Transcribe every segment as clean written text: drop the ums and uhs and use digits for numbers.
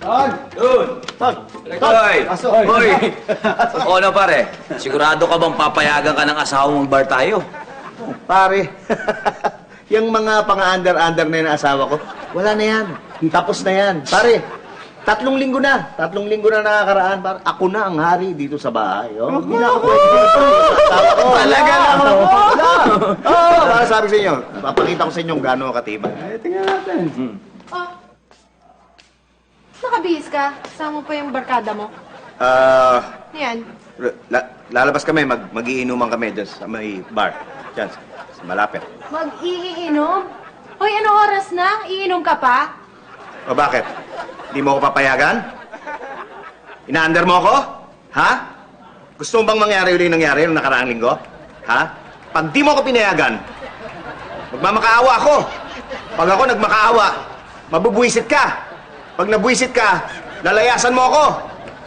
Tol! Yun! Tol! Hoy! Aso! Hoy! O ano pare? Sigurado ka bang papayagan ka ng asawa mong bar tayo? Pare, yung mga pang-under-under na yung asawa ko, wala na yan. Tapos na yan. Pare, 3 linggo na. 3 linggo na nakakaraan. Pare, ako na ang hari dito sa bahay. Oh. Hindi na ako pwede dito. Asawa ko. Talaga lang ako. Wala. Oh, para sabi sa inyo, papakita ko sa inyo kung gaano katibay. Tingnan natin. Oh. Nakabihis ka? Kasama mo pa yung barkada mo? Yan. Lalabas kami, mag-iinuman kami dyan sa may bar. Dyan, sa malapit. Mag-iinom? Hoy, anong oras na? Iinom ka pa? O bakit? Hindi mo ako papayagan? Ina-under mo ako? Ha? Gusto mo bang mangyari ulit nangyari nung nakaraang linggo? Ha? Pag di mo ako pinayagan, magmamakaawa ako. Pag ako nagmakaawa, mabubwisit ka. Pag nabwisit ka, lalayasan mo ako.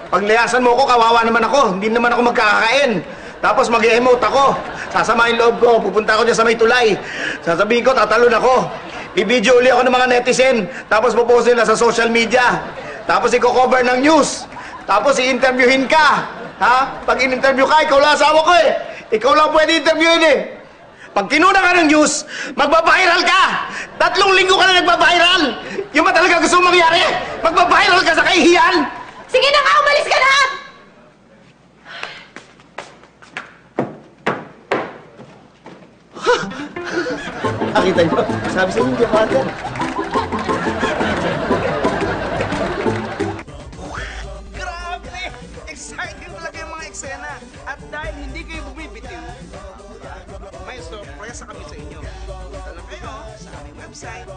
Pag layasan mo ako, kawawa naman ako. Hindi naman ako magkakakain. Tapos mag-emote ako. Sasamahin loob ko. Pupunta ako dyan sa may tulay. Sasabihin ko, tatalon ako. Bibidyo uli ako ng mga netizen. Tapos pupost nila sa social media. Tapos i-cover ng news. Tapos i-interviewin ka. Ha? Pag in-interview ka, ikaw lang asawa ko eh. Ikaw lang pwede interviewin eh. Pag kinuna ka ng news, magbabiral ka! 3 linggo ka na nagbabiral! Yung ba talaga gusto mong mangyari? Magbabiral ka sa kahihiyan! Sige na nga, umalis ka na! Nakita niyo? Sabi sa inyo, hindi ako agad. Grabe! Exciting talaga yung mga eksena. At dahil hindi kayo bumibitiw, may sorpresa kami sa inyo. Punta lang kayo sa aming website